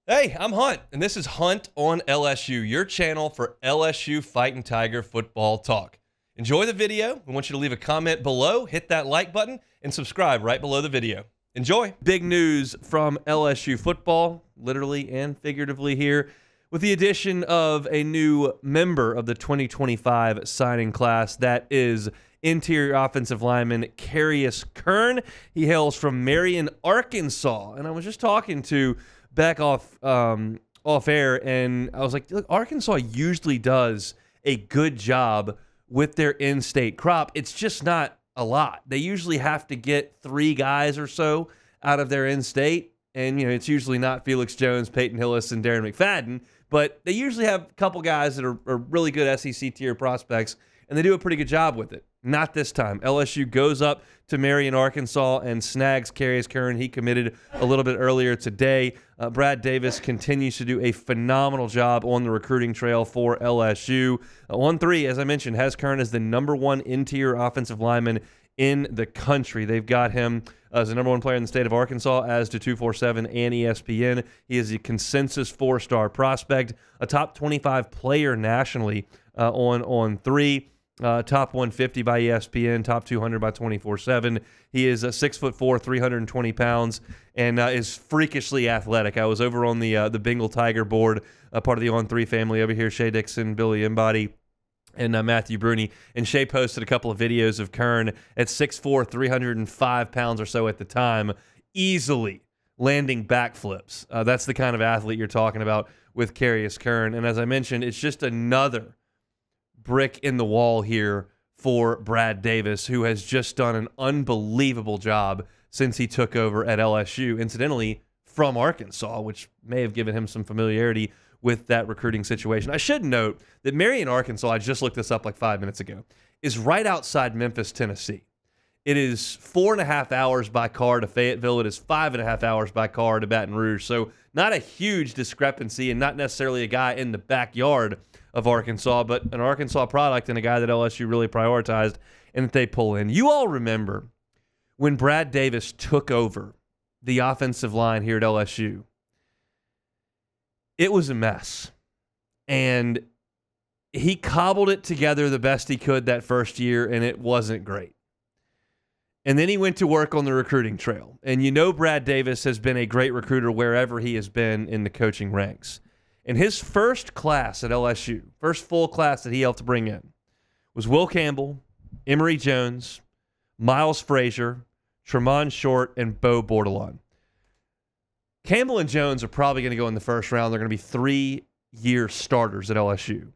Hey, I'm Hunt, and this is Hunt on LSU, your channel for LSU Fighting Tiger football talk. Enjoy the video. We want you to leave a comment below, hit that like button, and subscribe right below the video. Enjoy. Big news from LSU football, literally and figuratively here, with the addition of a new member of the 2025 signing class. That is interior offensive lineman Carrion Kerrigan. He hails from Marion, Arkansas, and I was just talking to back off air, and I was like, look, Arkansas usually does a good job with their in-state crop. It's just not a lot. They usually have to get 3 guys or so out of their in-state, and it's usually not Felix Jones, Peyton Hillis, and Darren McFadden, but they usually have a couple guys that are really good SEC tier prospects, and they do a pretty good job with it. Not this time. LSU goes up to Marion, Arkansas, and snags Carrion Kerrigan. He committed a little bit earlier today. Brad Davis continues to do a phenomenal job on the recruiting trail for LSU. On 3, as I mentioned, has Kerrigan as the #1 interior offensive lineman in the country. They've got him as the #1 player in the state of Arkansas, as to 247 and ESPN. He is a consensus 4-star prospect, a top 25 player nationally on 3. Top 150 by ESPN, top 200 by 24/7. He is 6'4", 320 pounds, and is freakishly athletic. I was over on the Bengal Tiger board, part of the On 3 family over here, Shea Dixon, Billy Embody, and Matthew Bruni. And Shea posted a couple of videos of Kern at 6'4", 305 pounds or so at the time, easily landing backflips. That's the kind of athlete you're talking about with Carrion Kerrigan. And as I mentioned, it's just another brick in the wall here for Brad Davis, who has just done an unbelievable job since he took over at LSU, incidentally from Arkansas, which may have given him some familiarity with that recruiting situation. I should note that Marion, Arkansas, I just looked this up like 5 minutes ago, is right outside Memphis, Tennessee. It is 4.5 hours by car to Fayetteville. It is 5.5 hours by car to Baton Rouge. So not a huge discrepancy, and not necessarily a guy in the backyard of Arkansas, but an Arkansas product and a guy that LSU really prioritized and that they pull in. You all remember when Brad Davis took over the offensive line here at LSU. It was a mess. And he cobbled it together the best he could that first year, and it wasn't great. And then he went to work on the recruiting trail. And Brad Davis has been a great recruiter wherever he has been in the coaching ranks. And his first class at LSU, first full class that he helped bring in, was Will Campbell, Emory Jones, Miles Frazier, Tremont Short, and Bo Bordelon. Campbell and Jones are probably going to go in the first round. They're going to be 3-year starters at LSU.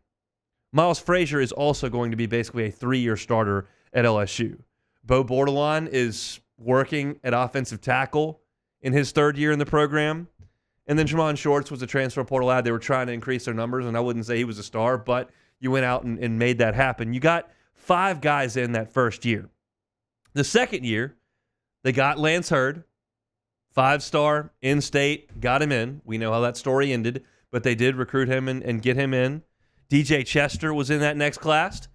Miles Frazier is also going to be basically a 3-year starter at LSU. Bo Bordelon is working at offensive tackle in his 3rd year in the program. And then Tremont Shorts was a transfer portal lad. They were trying to increase their numbers, and I wouldn't say he was a star, but you went out and made that happen. You got 5 guys in that first year. The second year, they got Lance Hurd, 5-star, in-state, got him in. We know how that story ended, but they did recruit him and get him in. DJ Chester was in that next class.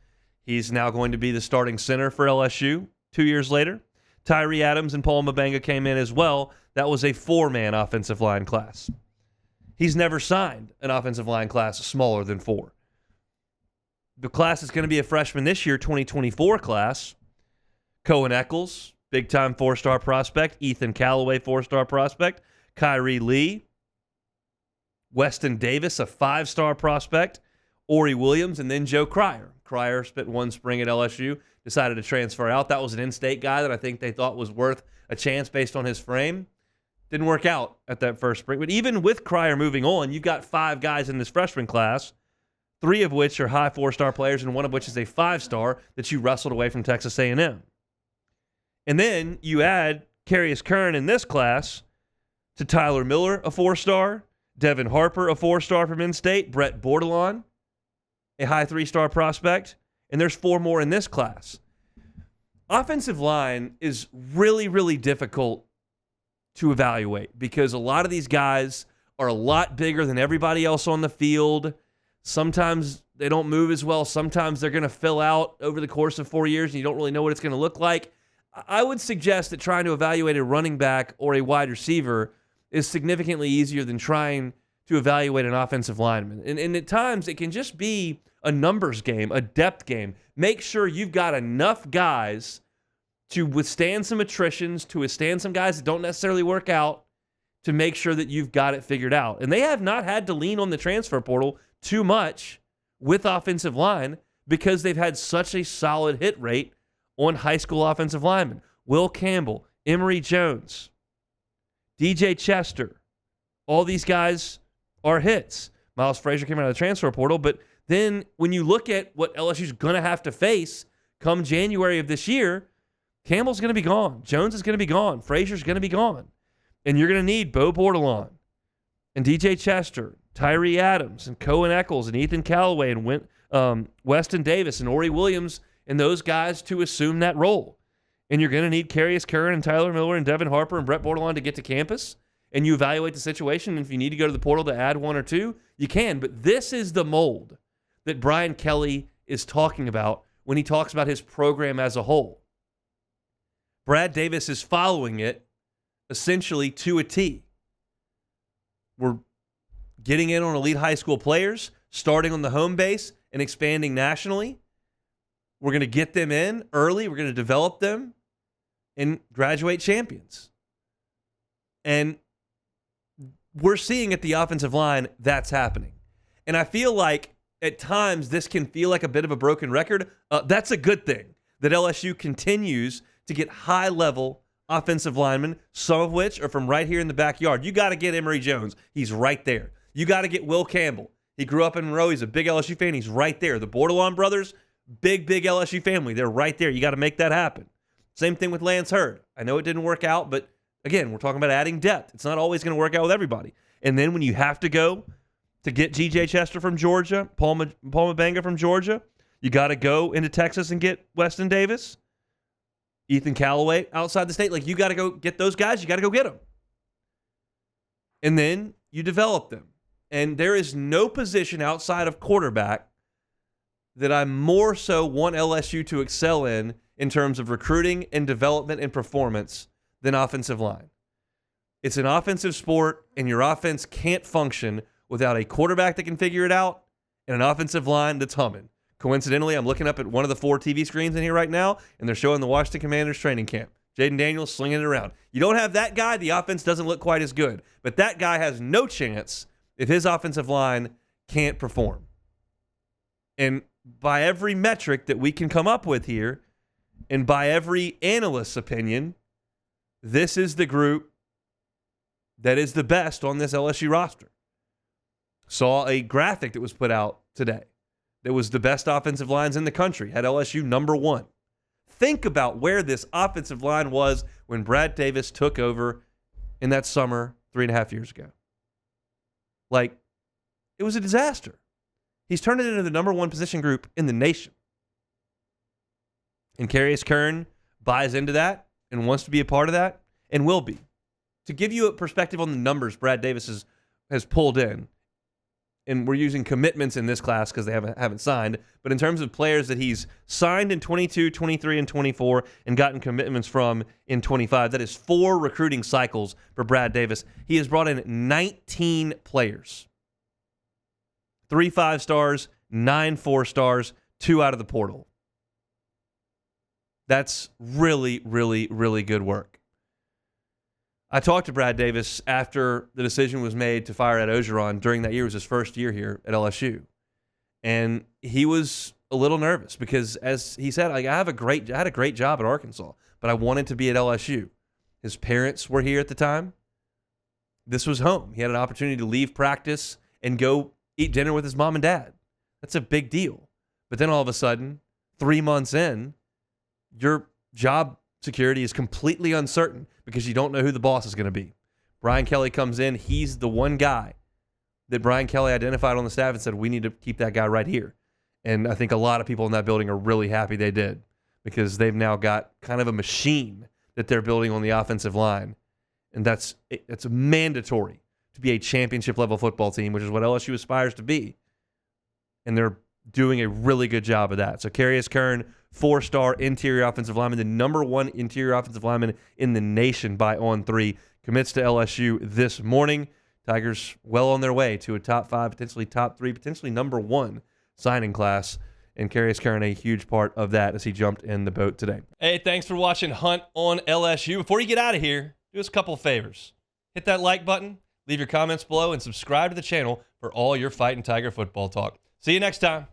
He's now going to be the starting center for LSU 2 years later. Tyree Adams and Paul Mabenga came in as well. That was a 4-man offensive line class. He's never signed an offensive line class smaller than 4. The class is going to be a freshman this year, 2024 class. Cohen Eccles, big-time 4-star prospect. Ethan Callaway, 4-star prospect. Kyrie Lee. Weston Davis, a 5-star prospect. Ori Williams, and then Joe Cryer. Cryer spent 1 spring at LSU, decided to transfer out. That was an in-state guy that I think they thought was worth a chance based on his frame. Didn't work out at that first spring. But even with Cryer moving on, you've got 5 guys in this freshman class, 3 of which are high 4-star players, and 1 of which is a 5-star that you wrestled away from Texas A&M. And then you add Carrion Kerrigan in this class to Tyler Miller, a 4-star, Devin Harper, a 4-star from in-state, Brett Bordelon, a high 3-star prospect, and there's 4 more in this class. Offensive line is really, really difficult to evaluate because a lot of these guys are a lot bigger than everybody else on the field. Sometimes they don't move as well. Sometimes they're going to fill out over the course of 4 years and you don't really know what it's going to look like. I would suggest that trying to evaluate a running back or a wide receiver is significantly easier than trying to evaluate an offensive lineman. And at times, it can just be a numbers game, a depth game. Make sure you've got enough guys to withstand some attritions, to withstand some guys that don't necessarily work out, to make sure that you've got it figured out. And they have not had to lean on the transfer portal too much with offensive line because they've had such a solid hit rate on high school offensive linemen. Will Campbell, Emory Jones, DJ Chester, all these guys are hits. Miles Frazier came out of the transfer portal, but then when you look at what LSU's going to have to face come January of this year, Campbell's going to be gone. Jones is going to be gone. Frazier's going to be gone. And you're going to need Bo Bordelon and DJ Chester, Tyree Adams, and Cohen Eccles, and Ethan Callaway, and Weston Davis, and Ori Williams, and those guys to assume that role. And you're going to need Carrion Kerrigan and Tyler Miller and Devin Harper and Brett Bordelon to get to campus. And you evaluate the situation. And if you need to go to the portal to add one or two, you can. But this is the mold that Brian Kelly is talking about when he talks about his program as a whole. Brad Davis is following it essentially to a T. We're getting in on elite high school players, starting on the home base and expanding nationally. We're going to get them in early. We're going to develop them and graduate champions. And we're seeing at the offensive line that's happening. And I feel like at times this can feel like a bit of a broken record. That's a good thing that LSU continues to get high-level offensive linemen, some of which are from right here in the backyard. You got to get Emory Jones. He's right there. You got to get Will Campbell. He grew up in Monroe. He's a big LSU fan. He's right there. The Bordelon brothers, big LSU family. They're right there. You got to make that happen. Same thing with Lance Hurd. I know it didn't work out, but again, we're talking about adding depth. It's not always going to work out with everybody. And then when you have to go to get G.J. Chester from Georgia, Paul Mabanga from Georgia, you got to go into Texas and get Weston Davis, Ethan Callaway outside the state. Like, you got to go get those guys. You got to go get them. And then you develop them. And there is no position outside of quarterback that I more so want LSU to excel in terms of recruiting and development and performance than offensive line. It's an offensive sport, and your offense can't function without a quarterback that can figure it out and an offensive line that's humming. Coincidentally, I'm looking up at one of the 4 TV screens in here right now, and they're showing the Washington Commanders training camp. Jaden Daniels slinging it around. You don't have that guy, the offense doesn't look quite as good. But that guy has no chance if his offensive line can't perform. And by every metric that we can come up with here, and by every analyst's opinion, this is the group that is the best on this LSU roster. Saw a graphic that was put out today that was the best offensive lines in the country, had LSU number 1. Think about where this offensive line was when Brad Davis took over in that summer 3.5 years ago. Like, it was a disaster. He's turned it into the number 1 position group in the nation. And Carrion Kerrigan buys into that and wants to be a part of that and will be. To give you a perspective on the numbers Brad Davis has pulled in, and we're using commitments in this class because they haven't signed, but in terms of players that he's signed in 22, 23, and 24 and gotten commitments from in 25, that is 4 recruiting cycles for Brad Davis. He has brought in 19 players. 3 5-stars, 9 4-stars, 2 out of the portal. That's really, really, really good work. I talked to Brad Davis after the decision was made to fire Ed Ogeron. During that year, it was his first year here at LSU. And he was a little nervous because, as he said, like, I had a great job at Arkansas, but I wanted to be at LSU. His parents were here at the time. This was home. He had an opportunity to leave practice and go eat dinner with his mom and dad. That's a big deal. But then all of a sudden, 3 months in, your job security is completely uncertain because you don't know who the boss is going to be. Brian Kelly comes in. He's the one guy that Brian Kelly identified on the staff and said, we need to keep that guy right here. And I think a lot of people in that building are really happy they did because they've now got kind of a machine that they're building on the offensive line. And it's mandatory to be a championship-level football team, which is what LSU aspires to be. And they're doing a really good job of that. So Carrion Kerrigan, 4-star interior offensive lineman, the number 1 interior offensive lineman in the nation by On3, commits to LSU this morning. Tigers well on their way to a top 5, potentially top 3, potentially number 1 signing class. And Carrion Kerrigan a huge part of that as he jumped in the boat today. Hey, thanks for watching Hunt on LSU. Before you get out of here, do us a couple of favors. Hit that like button, leave your comments below, and subscribe to the channel for all your Fighting Tiger football talk. See you next time.